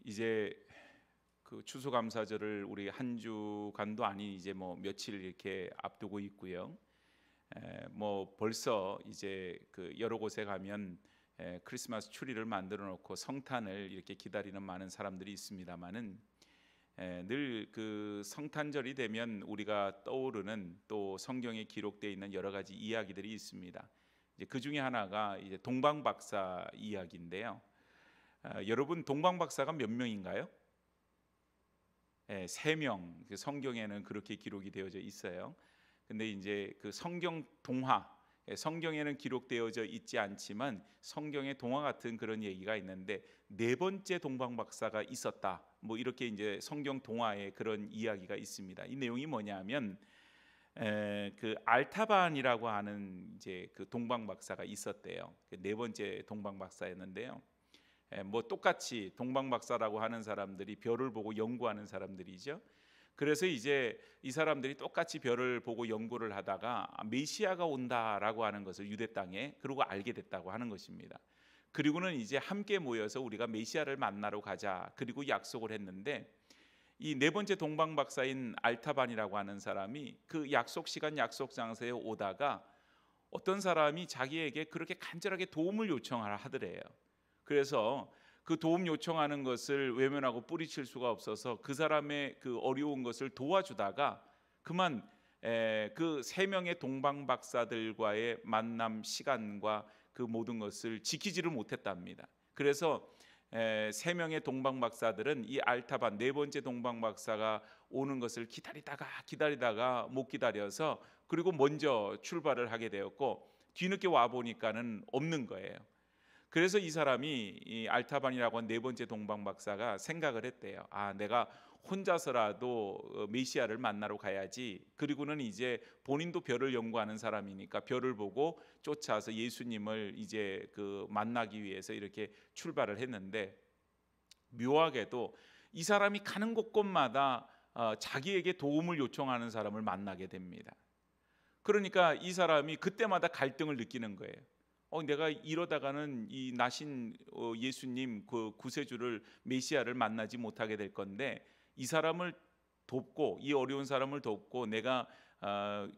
이제 그 추수감사절을 우리 한 주간도 아닌 이제 뭐 며칠 이렇게 앞두고 있고요. 뭐 벌써 이제 그 여러 곳에 가면 크리스마스 추리를 만들어 놓고 성탄을 이렇게 기다리는 많은 사람들이 있습니다만은 늘 그 성탄절이 되면 우리가 떠오르는 또 성경에 기록되어 있는 여러 가지 이야기들이 있습니다. 이제 그 중에 하나가 이제 동방박사 이야기인데요. 여러분 동방박사가 몇 명인가요? 세 명. 그 성경에는 그렇게 기록이 되어져 있어요. 근데 이제 그 성경 동화, 성경에는 기록되어져 있지 않지만 성경의 동화 같은 그런 얘기가 있는데 네 번째 동방박사가 있었다. 뭐 이렇게 이제 성경 동화에 그런 이야기가 있습니다. 이 내용이 뭐냐면 그 알타반이라고 하는 이제 그 동방박사가 있었대요. 네 번째 동방박사였는데요. 뭐 똑같이 동방박사라고 하는 사람들이 별을 보고 연구하는 사람들이죠. 그래서 이제 이 사람들이 똑같이 별을 보고 연구를 하다가 메시아가 온다라고 하는 것을 유대 땅에 그러고 알게 됐다고 하는 것입니다. 그리고는 이제 함께 모여서 우리가 메시아를 만나러 가자 그리고 약속을 했는데 이 네 번째 동방박사인 알타반이라고 하는 사람이 그 약속 시간 약속 장소에 오다가 어떤 사람이 자기에게 그렇게 간절하게 도움을 요청하라 하더래요. 그래서 그 도움 요청하는 것을 외면하고 뿌리칠 수가 없어서 그 사람의 그 어려운 것을 도와주다가 그만 그 세 명의 동방 박사들과의 만남 시간과 그 모든 것을 지키지를 못했답니다. 그래서 세 명의 동방 박사들은 이 알타반 네 번째 동방 박사가 오는 것을 기다리다가 못 기다려서 그리고 먼저 출발을 하게 되었고 뒤늦게 와 보니까는 없는 거예요. 그래서 이 사람이 이 알타반이라고 한 네 번째 동방 박사가 생각을 했대요. 내가 혼자서라도 메시아를 만나러 가야지. 그리고는 이제 본인도 별을 연구하는 사람이니까 별을 보고 쫓아서 예수님을 이제 그 만나기 위해서 이렇게 출발을 했는데 묘하게도 이 사람이 가는 곳곳마다 자기에게 도움을 요청하는 사람을 만나게 됩니다. 그러니까 이 사람이 그때마다 갈등을 느끼는 거예요. 내가 이러다가는 이 나신 예수님 그 구세주를 메시아를 만나지 못하게 될 건데 이 사람을 돕고 이 어려운 사람을 돕고 내가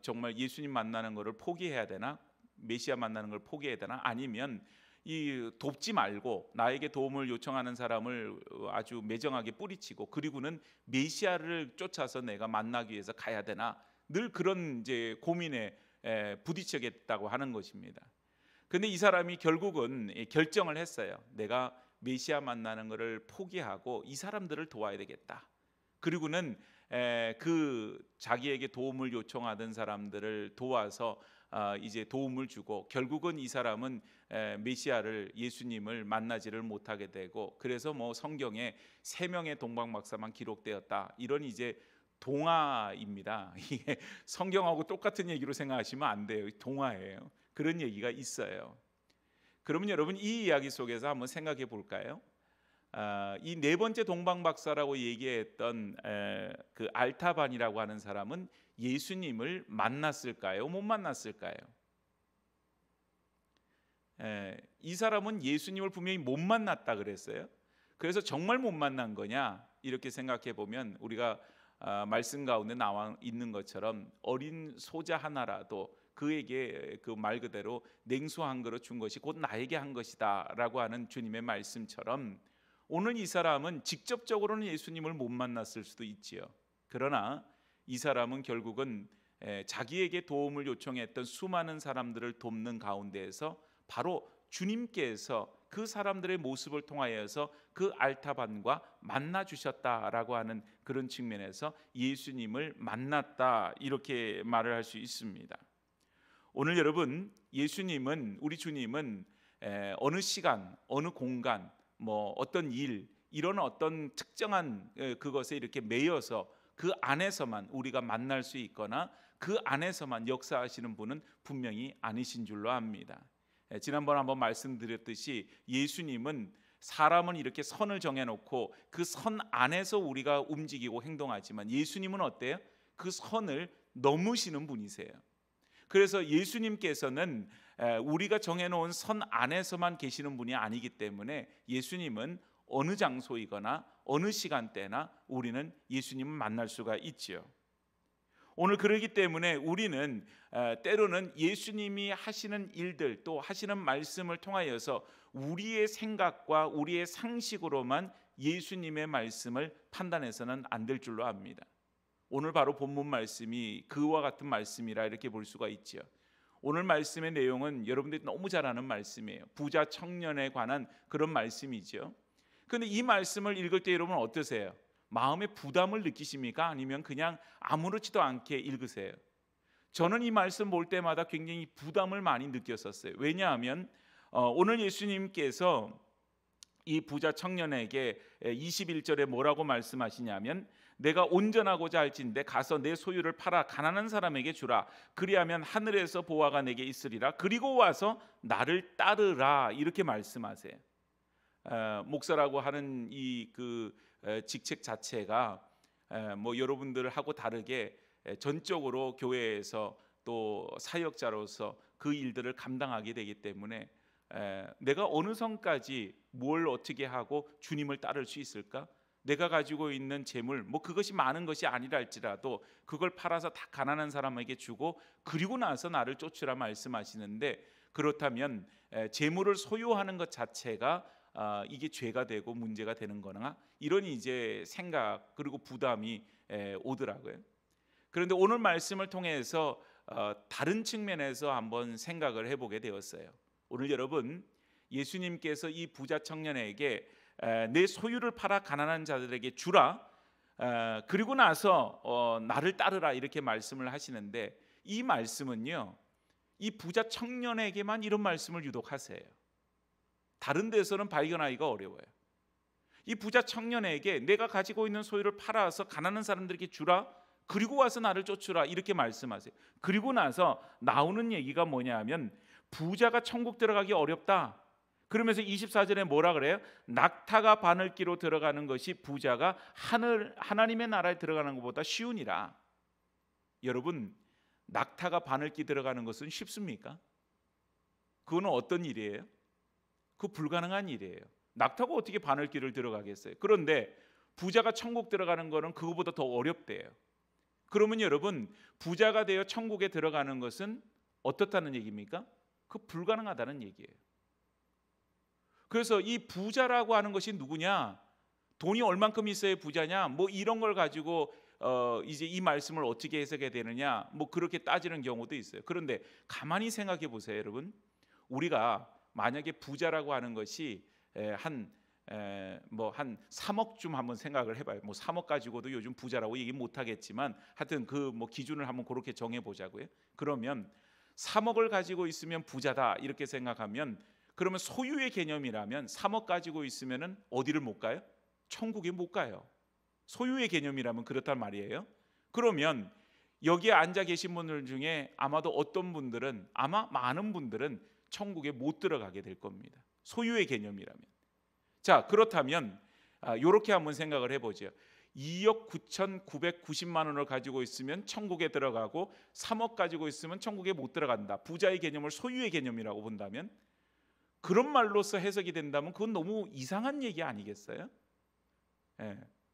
정말 예수님 만나는 것을 포기해야 되나? 메시아 만나는 걸 포기해야 되나? 아니면 이 돕지 말고 나에게 도움을 요청하는 사람을 아주 매정하게 뿌리치고 그리고는 메시아를 쫓아서 내가 만나기 위해서 가야 되나? 늘 그런 이제 고민에 부딪히겠다고 하는 것입니다. 근데 이 사람이 결국은 결정을 했어요. 내가 메시아 만나는 것을 포기하고 이 사람들을 도와야 되겠다. 그리고는 그 자기에게 도움을 요청하던 사람들을 도와서 이제 도움을 주고 결국은 이 사람은 메시아를 예수님을 만나지를 못하게 되고 그래서 뭐 성경에 세 명의 동방박사만 기록되었다. 이런 이제 동화입니다. 이게 성경하고 똑같은 얘기로 생각하시면 안 돼요. 동화예요. 그런 얘기가 있어요. 그러면 여러분 이 이야기 속에서 한번 생각해 볼까요? 이 네 번째 동방박사라고 얘기했던 그 알타반이라고 하는 사람은 예수님을 만났을까요? 못 만났을까요? 이 사람은 예수님을 분명히 못 만났다 그랬어요. 그래서 정말 못 만난 거냐? 이렇게 생각해 보면 우리가 말씀 가운데 나와 있는 것처럼 어린 소자 하나라도 그에게 그 말 그대로 냉수 한 그릇 준 것이 곧 나에게 한 것이다라고 하는 주님의 말씀처럼 오늘 이 사람은 직접적으로는 예수님을 못 만났을 수도 있지요. 그러나 이 사람은 결국은 자기에게 도움을 요청했던 수많은 사람들을 돕는 가운데에서 바로 주님께서 그 사람들의 모습을 통하여서 그 알타반과 만나 주셨다라고 하는 그런 측면에서 예수님을 만났다 이렇게 말을 할 수 있습니다. 오늘 여러분 예수님은 우리 주님은 어느 시간 어느 공간 뭐 어떤 일 이런 어떤 특정한 그것에 이렇게 매여서 그 안에서만 우리가 만날 수 있거나 그 안에서만 역사하시는 분은 분명히 아니신 줄로 압니다. 지난번 한번 말씀드렸듯이 예수님은 사람은 이렇게 선을 정해놓고 그 선 안에서 우리가 움직이고 행동하지만 예수님은 어때요? 그 선을 넘으시는 분이세요. 그래서 예수님께서는 우리가 정해놓은 선 안에서만 계시는 분이 아니기 때문에 예수님은 어느 장소이거나 어느 시간대나 우리는 예수님을 만날 수가 있지요. 오늘 그러기 때문에 우리는 때로는 예수님이 하시는 일들 또 하시는 말씀을 통하여서 우리의 생각과 우리의 상식으로만 예수님의 말씀을 판단해서는 안 될 줄로 압니다. 오늘 바로 본문 말씀이 그와 같은 말씀이라 이렇게 볼 수가 있죠. 오늘 말씀의 내용은 여러분들이 너무 잘 아는 말씀이에요. 부자 청년에 관한 그런 말씀이죠. 그런데 이 말씀을 읽을 때 여러분 어떠세요? 마음에 부담을 느끼십니까? 아니면 그냥 아무렇지도 않게 읽으세요? 저는 이 말씀 볼 때마다 굉장히 부담을 많이 느꼈었어요. 왜냐하면 오늘 예수님께서 이 부자 청년에게 21절에 뭐라고 말씀하시냐면 내가 온전하고자 할진대 가서 내 소유를 팔아 가난한 사람에게 주라. 그리하면 하늘에서 보화가 내게 있으리라. 그리고 와서 나를 따르라. 이렇게 말씀하세요. 목사라고 하는 이 직책 자체가 뭐 여러분들하고 다르게 전적으로 교회에서 또 사역자로서 그 일들을 감당하게 되기 때문에 내가 어느 선까지 뭘 어떻게 하고 주님을 따를 수 있을까? 내가 가지고 있는 재물 뭐 그것이 많은 것이 아니라 할지라도 그걸 팔아서 다 가난한 사람에게 주고 그리고 나서 나를 쫓으라 말씀하시는데, 그렇다면 재물을 소유하는 것 자체가 이게 죄가 되고 문제가 되는 거나 이런 이제 생각 그리고 부담이 오더라고요. 그런데 오늘 말씀을 통해서 다른 측면에서 한번 생각을 해보게 되었어요. 오늘 여러분, 예수님께서 이 부자 청년에게 내 소유를 팔아 가난한 자들에게 주라, 그리고 나서 나를 따르라 이렇게 말씀을 하시는데, 이 말씀은요 이 부자 청년에게만 이런 말씀을 유독 하세요. 다른 데서는 발견하기가 어려워요. 이 부자 청년에게 내가 가지고 있는 소유를 팔아서 가난한 사람들에게 주라, 그리고 와서 나를 쫓으라 이렇게 말씀하세요. 그리고 나서 나오는 얘기가 뭐냐 하면 부자가 천국 들어가기 어렵다. 그러면서 24절에 뭐라 그래요? 낙타가 바늘기로 들어가는 것이 부자가 하나님의 나라에 들어가는 것보다 쉬우니라. 여러분, 낙타가 바늘기 들어가는 것은 쉽습니까? 그거는 어떤 일이에요? 그 불가능한 일이에요. 낙타가 어떻게 바늘길을 들어가겠어요? 그런데 부자가 천국 들어가는 거는 그거보다 더 어렵대요. 그러면 여러분, 부자가 되어 천국에 들어가는 것은 어떻다는 얘기입니까? 그 불가능하다는 얘기예요. 그래서 이 부자라고 하는 것이 누구냐? 돈이 얼만큼 있어야 부자냐? 뭐 이런 걸 가지고 이제 이 말씀을 어떻게 해석해야 되느냐? 뭐 그렇게 따지는 경우도 있어요. 그런데 가만히 생각해 보세요, 여러분. 우리가 만약에 부자라고 하는 것이 한 3억쯤 한번 생각을 해봐요. 뭐 3억 가지고도 요즘 부자라고 얘기 못 하겠지만 하여튼 그 뭐 기준을 한번 그렇게 정해 보자고요. 그러면 3억을 가지고 있으면 부자다 이렇게 생각하면, 그러면 소유의 개념이라면 3억 가지고 있으면은 어디를 못 가요? 천국에 못 가요. 소유의 개념이라면 그렇단 말이에요. 그러면 여기에 앉아 계신 분들 중에 아마도 어떤 분들은, 아마 많은 분들은 천국에 못 들어가게 될 겁니다. 소유의 개념이라면. 자, 그렇다면 이렇게 한번 생각을 해보죠. 2억 9,990만 원을 가지고 있으면 천국에 들어가고 3억 가지고 있으면 천국에 못 들어간다. 부자의 개념을 소유의 개념이라고 본다면, 그런 말로서 해석이 된다면 그건 너무 이상한 얘기 아니겠어요?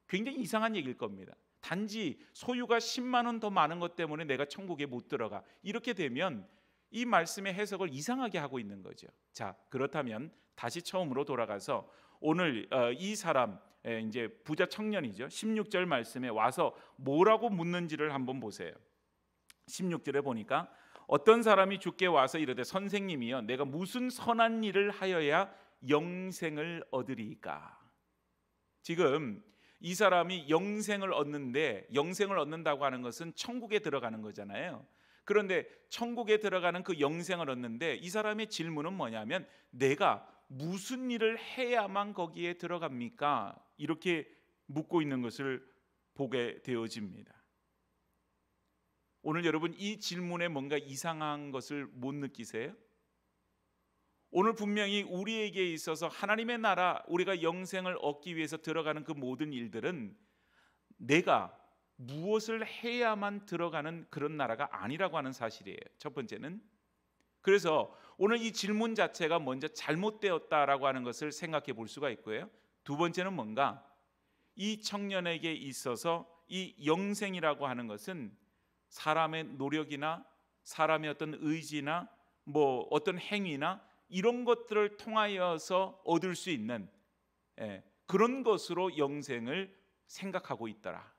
굉장히 이상한 얘기일 겁니다. 단지 소유가 10만 원 더 많은 것 때문에 내가 천국에 못 들어가, 이렇게 되면 이 말씀의 해석을 이상하게 하고 있는 거죠. 자, 그렇다면 다시 처음으로 돌아가서 오늘 이 사람, 이제 부자 청년이죠. 16절 말씀에 와서 뭐라고 묻는지를 한번 보세요. 16절에 보니까 어떤 사람이 주께 와서 이르되 선생님이여 내가 무슨 선한 일을 하여야 영생을 얻으리까? 지금 이 사람이 영생을 얻는데, 영생을 얻는다고 하는 것은 천국에 들어가는 거잖아요. 그런데 천국에 들어가는 그 영생을 얻는데 이 사람의 질문은 뭐냐면 내가 무슨 일을 해야만 거기에 들어갑니까? 이렇게 묻고 있는 것을 보게 되어집니다. 오늘 여러분, 이 질문에 뭔가 이상한 것을 못 느끼세요? 오늘 분명히 우리에게 있어서 하나님의 나라, 우리가 영생을 얻기 위해서 들어가는 그 모든 일들은 내가 무엇을 해야만 들어가는 그런 나라가 아니라고 하는 사실이에요. 첫 번째는. 그래서 오늘 이 질문 자체가 먼저 잘못되었다라고 하는 것을 생각해 볼 수가 있고요. 두 번째는 뭔가? 이 청년에게 있어서 이 영생이라고 하는 것은 사람의 노력이나 사람의 어떤 의지나 뭐 어떤 행위나 이런 것들을 통하여서 얻을 수 있는 그런 것으로 영생을 생각하고 있더라.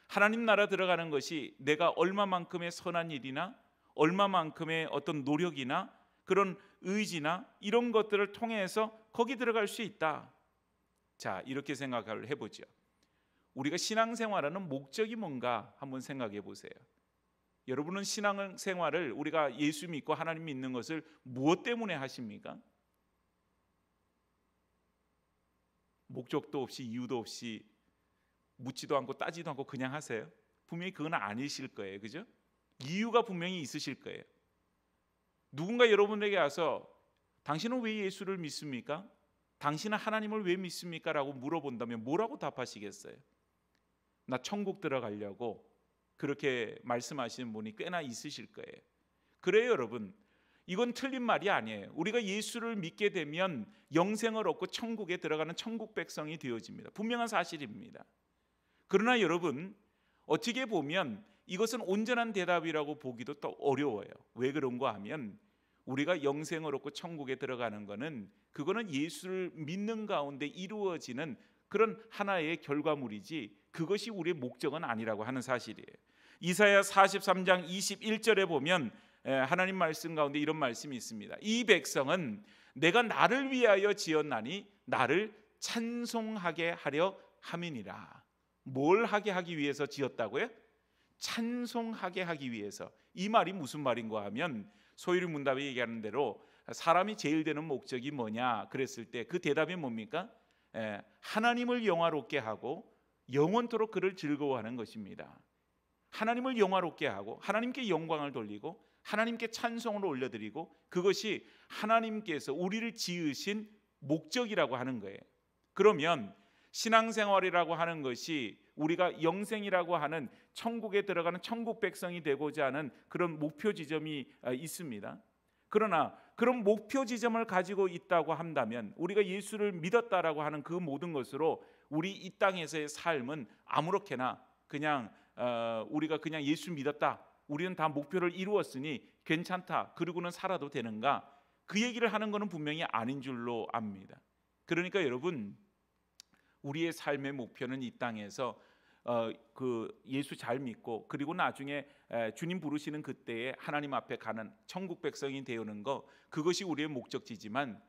하나님 나라 들어가는 것이 내가 얼마만큼의 선한 일이나 얼마만큼의 어떤 노력이나 그런 의지나 이런 것들을 통해서 거기 들어갈 수 있다. 자, 이렇게 생각을 해보죠. 우리가 신앙생활하는 목적이 뭔가 한번 생각해 보세요. 여러분은 신앙생활을 우리가 예수 믿고 하나님 믿는 것을 무엇 때문에 하십니까? 목적도 없이 이유도 없이 묻지도 않고 따지도 않고 그냥 하세요? 분명히 그건 아니실 거예요. 그죠? 이유가 분명히 있으실 거예요. 누군가 여러분에게 와서 당신은 왜 예수를 믿습니까? 당신은 하나님을 왜 믿습니까? 라고 물어본다면 뭐라고 답하시겠어요? 나 천국 들어가려고, 그렇게 말씀하시는 분이 꽤나 있으실 거예요. 그래요, 여러분. 이건 틀린 말이 아니에요. 우리가 예수를 믿게 되면 영생을 얻고 천국에 들어가는 천국 백성이 되어집니다. 분명한 사실입니다. 그러나 여러분, 어떻게 보면 이것은 온전한 대답이라고 보기도 또 어려워요. 왜 그런가 하면 우리가 영생을 얻고 천국에 들어가는 것은 그거는 예수를 믿는 가운데 이루어지는 그런 하나의 결과물이지 그것이 우리의 목적은 아니라고 하는 사실이에요. 이사야 43장 21절에 보면 하나님 말씀 가운데 이런 말씀이 있습니다. 이 백성은 내가 나를 위하여 지었나니 나를 찬송하게 하려 함이니라. 뭘 하게 하기 위해서 지었다고요? 찬송하게 하기 위해서. 이 말이 무슨 말인가 하면 소유리 문답이 얘기하는 대로 사람이 제일 되는 목적이 뭐냐 그랬을 때 그 대답이 뭡니까? 하나님을 영화롭게 하고 영원토록 그를 즐거워하는 것입니다. 하나님을 영화롭게 하고 하나님께 영광을 돌리고 하나님께 찬송을 올려드리고 그것이 하나님께서 우리를 지으신 목적이라고 하는 거예요. 그러면 신앙생활이라고 하는 것이 우리가 영생이라고 하는 천국에 들어가는 천국 백성이 되고자 하는 그런 목표 지점이 있습니다. 그러나 그런 목표 지점을 가지고 있다고 한다면 우리가 예수를 믿었다라고 하는 그 모든 것으로 우리 이 땅에서의 삶은 아무렇게나 그냥 우리가 그냥 예수 믿었다, 우리는 다 목표를 이루었으니 괜찮다, 그러고는 살아도 되는가? 그 얘기를 하는 것은 분명히 아닌 줄로 압니다. 그러니까 여러분, 우리의 삶의 목표는 이 땅에서 그 예수 잘 믿고 그리고 나중에 주님 부르시는 그때에 하나님 앞에 가는 천국 백성이 되는 거, 그것이 우리의 목적지지만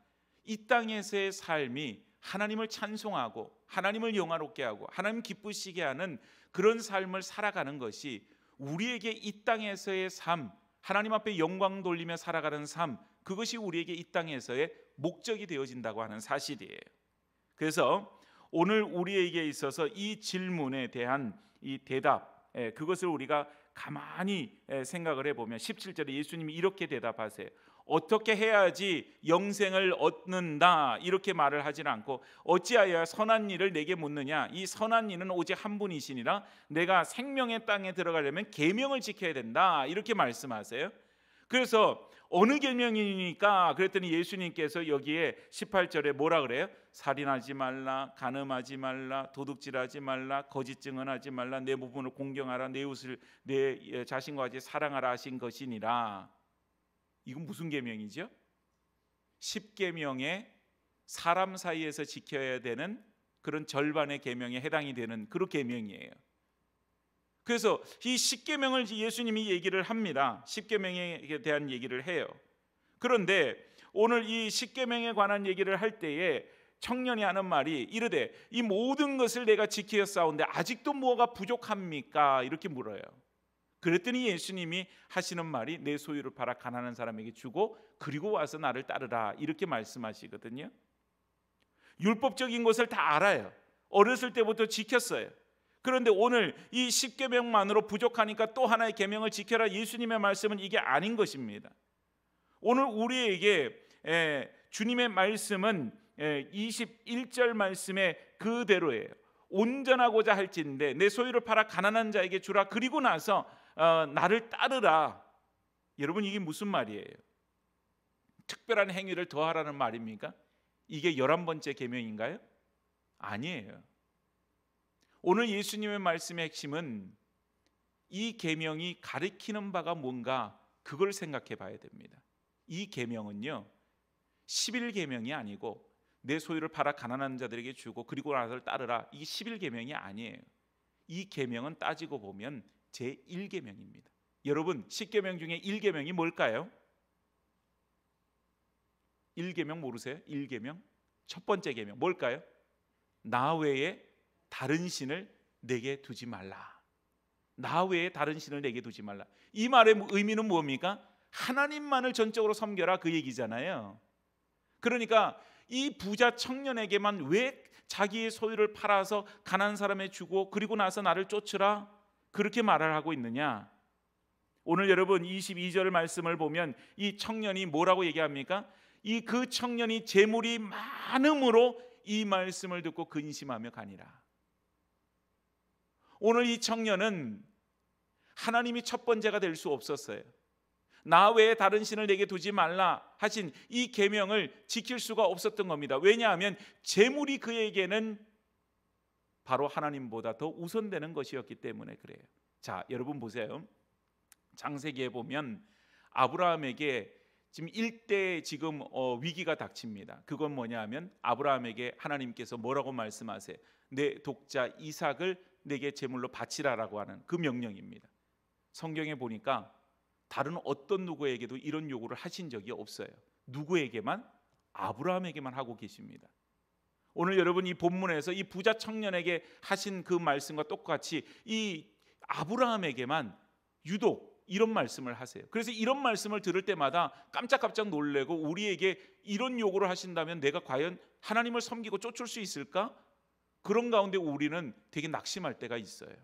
이 땅에서의 삶이 하나님을 찬송하고 하나님을 영화롭게 하고 하나님 기쁘시게 하는 그런 삶을 살아가는 것이 우리에게 이 땅에서의 삶, 하나님 앞에 영광 돌리며 살아가는 삶, 그것이 우리에게 이 땅에서의 목적이 되어진다고 하는 사실이에요. 그래서 오늘 우리에게 있어서 이 질문에 대한 이 대답, 그것을 우리가 가만히 생각을 해보면 17절에 예수님이 이렇게 대답하세요. 어떻게 해야지 영생을 얻는다 이렇게 말을 하지 않고 어찌하여 선한 일을 내게 묻느냐, 이 선한 일은 오직 한 분이시니라 내가 생명의 땅에 들어가려면 계명을 지켜야 된다 이렇게 말씀하세요. 그래서 어느 계명이니까 그랬더니 예수님께서 여기에 18절에 뭐라 그래요? 살인하지 말라, 간음하지 말라, 도둑질하지 말라, 거짓 증언하지 말라, 내 부모를 공경하라, 내 이웃을 내 자신과 같이 사랑하라 하신 것이니라. 이건 무슨 계명이죠? 10계명에 사람 사이에서 지켜야 되는 그런 절반의 계명에 해당이 되는 그런 계명이에요. 그래서 이 10계명을 예수님이 얘기를 합니다. 10계명에 대한 얘기를 해요. 그런데 오늘 이 10계명에 관한 얘기를 할 때에 청년이 하는 말이 이르되 이 모든 것을 내가 지키었사온데 아직도 뭐가 부족합니까? 이렇게 물어요. 그랬더니 예수님이 하시는 말이 내 소유를 팔아 가난한 사람에게 주고 그리고 와서 나를 따르라 이렇게 말씀하시거든요. 율법적인 것을 다 알아요. 어렸을 때부터 지켰어요. 그런데 오늘 이 10계명만으로 부족하니까 또 하나의 계명을 지켜라, 예수님의 말씀은 이게 아닌 것입니다. 오늘 우리에게 주님의 말씀은 21절 말씀의 그대로예요. 온전하고자 할진대 내 소유를 팔아 가난한 자에게 주라, 그리고 나서 나를 따르라. 여러분, 이게 무슨 말이에요? 특별한 행위를 더하라는 말입니까? 이게 11번째 계명인가요? 아니에요. 오늘 예수님의 말씀의 핵심은 이 계명이 가리키는 바가 뭔가 그걸 생각해 봐야 됩니다. 이 계명은요 11계명이 아니고 내 소유를 팔아 가난한 자들에게 주고 그리고 나를 따르라, 이 11계명이 아니에요. 이 계명은 따지고 보면 제1계명입니다. 여러분 10계명 중에 1계명이 뭘까요? 1계명 모르세요? 1계명 첫 번째 계명 뭘까요? 나 외에 다른 신을 내게 두지 말라. 나 외에 다른 신을 내게 두지 말라. 이 말의 의미는 뭡니까? 하나님만을 전적으로 섬겨라, 그 얘기잖아요. 그러니까 이 부자 청년에게만 왜 자기의 소유를 팔아서 가난한 사람에 주고 그리고 나서 나를 쫓으라 그렇게 말을 하고 있느냐? 오늘 여러분 22절 말씀을 보면 이 청년이 뭐라고 얘기합니까? 그 청년이 재물이 많음으로 이 말씀을 듣고 근심하며 가니라. 오늘 이 청년은 하나님이 첫 번째가 될 수 없었어요. 나 외에 다른 신을 내게 두지 말라 하신 이 계명을 지킬 수가 없었던 겁니다. 왜냐하면 재물이 그에게는 바로 하나님보다 더 우선되는 것이었기 때문에 그래요. 자, 여러분 보세요. 창세기에 보면 아브라함에게 지금 일대 위기가 닥칩니다. 그건 뭐냐 하면 아브라함에게 하나님께서 뭐라고 말씀하세요? 내 독자 이삭을 내게 제물로 바치라라고 하는 그 명령입니다. 성경에 보니까 다른 어떤 누구에게도 이런 요구를 하신 적이 없어요. 누구에게만? 아브라함에게만 하고 계십니다. 오늘 여러분 이 본문에서 이 부자 청년에게 하신 그 말씀과 똑같이 이 아브라함에게만 유독 이런 말씀을 하세요. 그래서 이런 말씀을 들을 때마다 깜짝깜짝 놀래고 우리에게 이런 요구를 하신다면 내가 과연 하나님을 섬기고 쫓을 수 있을까? 그런 가운데 우리는 되게 낙심할 때가 있어요.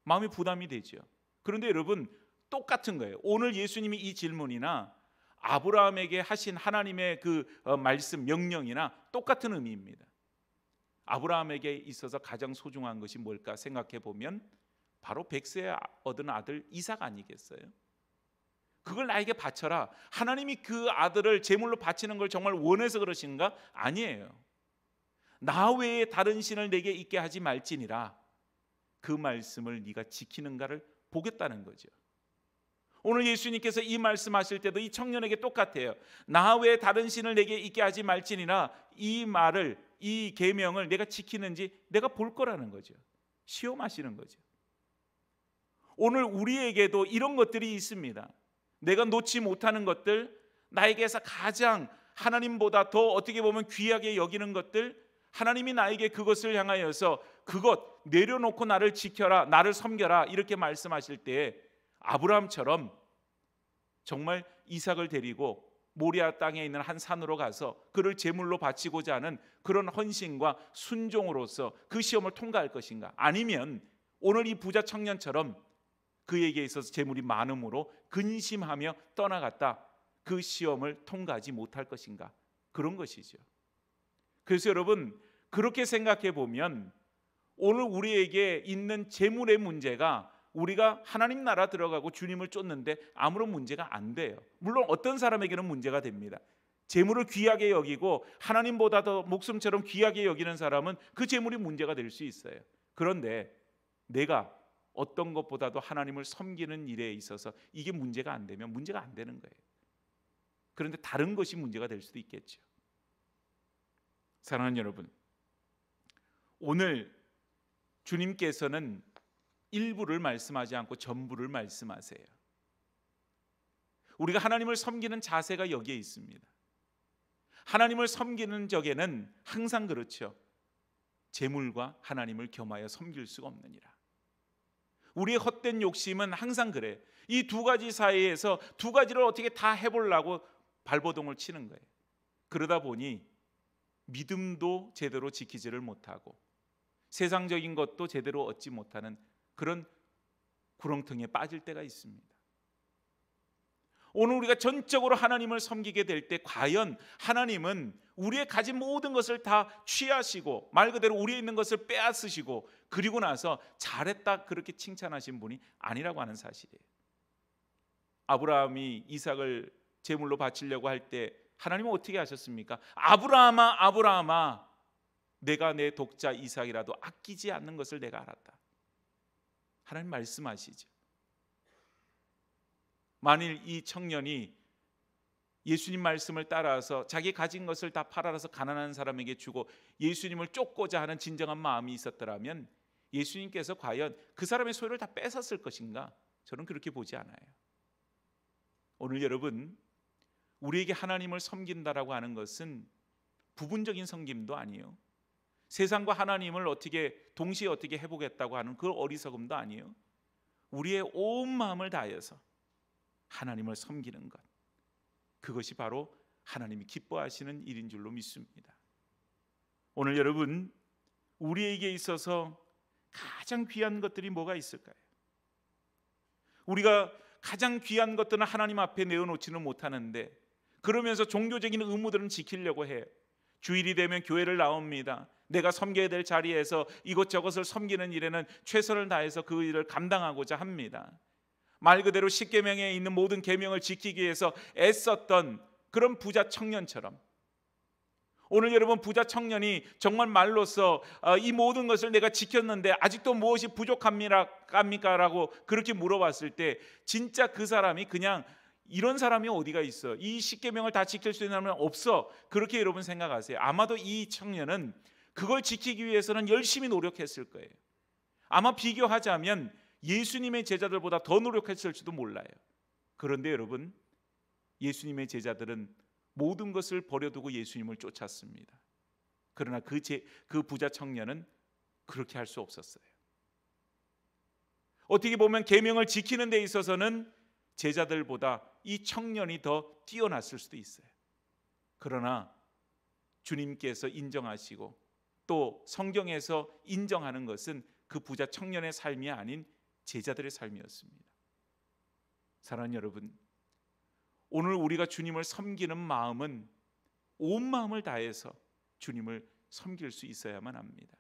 마음이 부담이 되죠. 그런데 여러분 똑같은 거예요. 오늘 예수님이 이 질문이나 아브라함에게 하신 하나님의 그 말씀 명령이나 똑같은 의미입니다. 아브라함에게 있어서 가장 소중한 것이 뭘까 생각해 보면 바로 100세에 얻은 아들 이삭 아니겠어요? 그걸 나에게 바쳐라. 하나님이 그 아들을 제물로 바치는 걸 정말 원해서 그러신가? 아니에요. 나 외에 다른 신을 내게 있게 하지 말지니라. 그 말씀을 네가 지키는가를 보겠다는 거죠. 오늘 예수님께서 이 말씀하실 때도 이 청년에게 똑같아요. 나 외에 다른 신을 내게 있게 하지 말지니라. 이 말을, 이 계명을 내가 지키는지 내가 볼 거라는 거죠. 시험하시는 거죠. 오늘 우리에게도 이런 것들이 있습니다. 내가 놓지 못하는 것들, 나에게서 가장 하나님보다 더 어떻게 보면 귀하게 여기는 것들, 하나님이 나에게 그것을 향하여서 그것 내려놓고 나를 지켜라, 나를 섬겨라 이렇게 말씀하실 때 아브라함처럼 정말 이삭을 데리고 모리아 땅에 있는 한 산으로 가서 그를 제물로 바치고자 하는 그런 헌신과 순종으로서 그 시험을 통과할 것인가? 아니면 오늘 이 부자 청년처럼 그에게 있어서 재물이 많음으로 근심하며 떠나갔다 그 시험을 통과하지 못할 것인가? 그런 것이죠. 그래서 여러분 그렇게 생각해 보면 오늘 우리에게 있는 재물의 문제가 우리가 하나님 나라 들어가고 주님을 쫓는데 아무런 문제가 안 돼요. 물론 어떤 사람에게는 문제가 됩니다. 재물을 귀하게 여기고 하나님보다 더 목숨처럼 귀하게 여기는 사람은 그 재물이 문제가 될 수 있어요. 그런데 내가 어떤 것보다도 하나님을 섬기는 일에 있어서 이게 문제가 안 되면 문제가 안 되는 거예요. 그런데 다른 것이 문제가 될 수도 있겠죠. 사랑하는 여러분, 오늘 주님께서는 일부를 말씀하지 않고 전부를 말씀하세요. 우리가 하나님을 섬기는 자세가 여기에 있습니다. 하나님을 섬기는 적에는 항상 그렇죠. 재물과 하나님을 겸하여 섬길 수가 없느니라. 우리의 헛된 욕심은 항상 그래요. 이 두 가지 사이에서 두 가지를 어떻게 다 해보려고 발버둥을 치는 거예요. 그러다 보니 믿음도 제대로 지키지를 못하고 세상적인 것도 제대로 얻지 못하는 그런 구렁텅이에 빠질 때가 있습니다. 오늘 우리가 전적으로 하나님을 섬기게 될 때 과연 하나님은 우리의 가진 모든 것을 다 취하시고 말 그대로 우리에 있는 것을 빼앗으시고 그리고 나서 잘했다 그렇게 칭찬하신 분이 아니라고 하는 사실이에요. 아브라함이 이삭을 제물로 바치려고 할 때 하나님은 어떻게 하셨습니까? 아브라함아, 아브라함아, 내가 내 독자 이삭이라도 아끼지 않는 것을 내가 알았다. 하나님 말씀하시죠. 만일 이 청년이 예수님 말씀을 따라서 자기 가진 것을 다 팔아서 가난한 사람에게 주고 예수님을 쫓고자 하는 진정한 마음이 있었더라면 예수님께서 과연 그 사람의 소유를 다 뺏었을 것인가? 저는 그렇게 보지 않아요. 오늘 여러분, 우리에게 하나님을 섬긴다라고 하는 것은 부분적인 섬김도 아니에요. 세상과 하나님을 동시에 어떻게 해보겠다고 하는 그 어리석음도 아니에요. 우리의 온 마음을 다해서 하나님을 섬기는 것, 그것이 바로 하나님이 기뻐하시는 일인 줄로 믿습니다. 오늘 여러분, 우리에게 있어서 가장 귀한 것들이 뭐가 있을까요? 우리가 가장 귀한 것들은 하나님 앞에 내어놓지는 못하는데 그러면서 종교적인 의무들은 지키려고 해요. 주일이 되면 교회를 나옵니다. 내가 섬겨야 될 자리에서 이것저것을 섬기는 일에는 최선을 다해서 그 일을 감당하고자 합니다. 말 그대로 십계명에 있는 모든 계명을 지키기 위해서 애썼던 그런 부자 청년처럼 오늘 여러분, 부자 청년이 정말 말로써 이 모든 것을 내가 지켰는데 아직도 무엇이 부족합니까? 라고 그렇게 물어봤을 때 진짜 그 사람이 그냥 이런 사람이 어디가 있어? 이 십계명을 다 지킬 수 있는 사람은 없어. 그렇게 여러분 생각하세요. 아마도 이 청년은 그걸 지키기 위해서는 열심히 노력했을 거예요. 아마 비교하자면 예수님의 제자들보다 더 노력했을지도 몰라요. 그런데 여러분, 예수님의 제자들은 모든 것을 버려두고 예수님을 쫓았습니다. 그러나 그 부자 청년은 그렇게 할 수 없었어요. 어떻게 보면 계명을 지키는 데 있어서는 제자들보다 이 청년이 더 뛰어났을 수도 있어요. 그러나 주님께서 인정하시고 또 성경에서 인정하는 것은 그 부자 청년의 삶이 아닌 제자들의 삶이었습니다. 사랑하는 여러분, 오늘 우리가 주님을 섬기는 마음은 온 마음을 다해서 주님을 섬길 수 있어야만 합니다.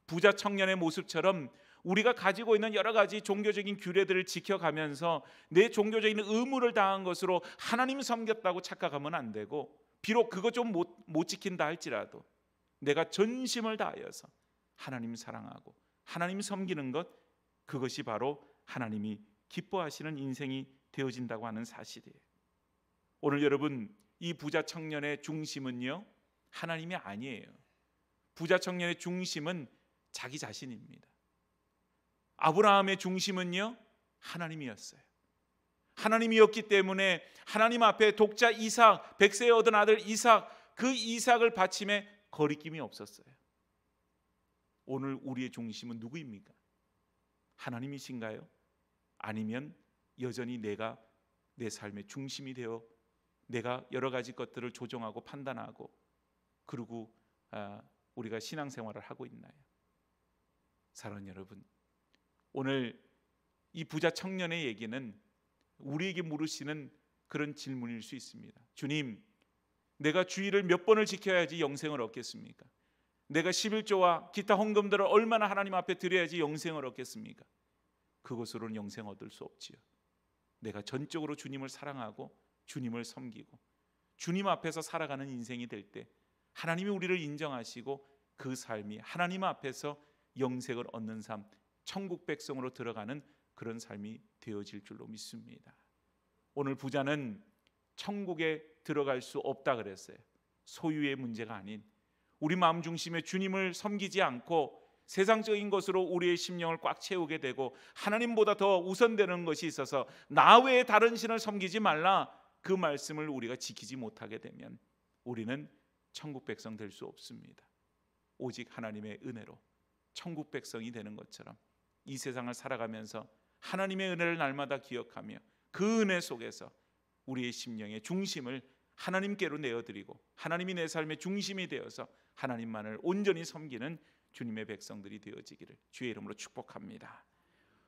부자 청년의 모습처럼 우리가 가지고 있는 여러 가지 종교적인 규례들을 지켜가면서 내 종교적인 의무를 다한 것으로 하나님 섬겼다고 착각하면 안 되고, 비록 그거 좀 못 지킨다 할지라도 내가 전심을 다하여서 하나님 사랑하고 하나님 섬기는 것, 그것이 바로 하나님이 기뻐하시는 인생이 되어진다고 하는 사실이에요. 오늘 여러분, 이 부자 청년의 중심은요, 하나님이 아니에요. 부자 청년의 중심은 자기 자신입니다. 아브라함의 중심은요, 하나님이었어요. 하나님이었기 때문에 하나님 앞에 독자 이삭, 백세에 얻은 아들 이삭, 그 이삭을 바침에 거리낌이 없었어요. 오늘 우리의 중심은 누구입니까? 하나님이신가요? 아니면 여전히 내가 내 삶의 중심이 되어 내가 여러 가지 것들을 조정하고 판단하고 그리고 우리가 신앙생활을 하고 있나요? 사랑하는 여러분, 오늘 이 부자 청년의 얘기는 우리에게 물으시는 그런 질문일 수 있습니다. 주님, 내가 주일을 몇 번을 지켜야지 영생을 얻겠습니까? 내가 11조와 기타 헌금들을 얼마나 하나님 앞에 드려야지 영생을 얻겠습니까? 그것으로는 영생 얻을 수 없지요. 내가 전적으로 주님을 사랑하고 주님을 섬기고 주님 앞에서 살아가는 인생이 될 때 하나님이 우리를 인정하시고 그 삶이 하나님 앞에서 영생을 얻는 삶, 천국 백성으로 들어가는 그런 삶이 되어질 줄로 믿습니다. 오늘 부자는 천국에 들어갈 수 없다 그랬어요. 소유의 문제가 아닌 우리 마음 중심에 주님을 섬기지 않고 세상적인 것으로 우리의 심령을 꽉 채우게 되고 하나님보다 더 우선되는 것이 있어서 나 외에 다른 신을 섬기지 말라, 그 말씀을 우리가 지키지 못하게 되면 우리는 천국 백성 될 수 없습니다. 오직 하나님의 은혜로 천국 백성이 되는 것처럼 이 세상을 살아가면서 하나님의 은혜를 날마다 기억하며 그 은혜 속에서 우리의 심령의 중심을 하나님께로 내어드리고 하나님이 내 삶의 중심이 되어서 하나님만을 온전히 섬기는 주님의 백성들이 되어지기를 주의 이름으로 축복합니다.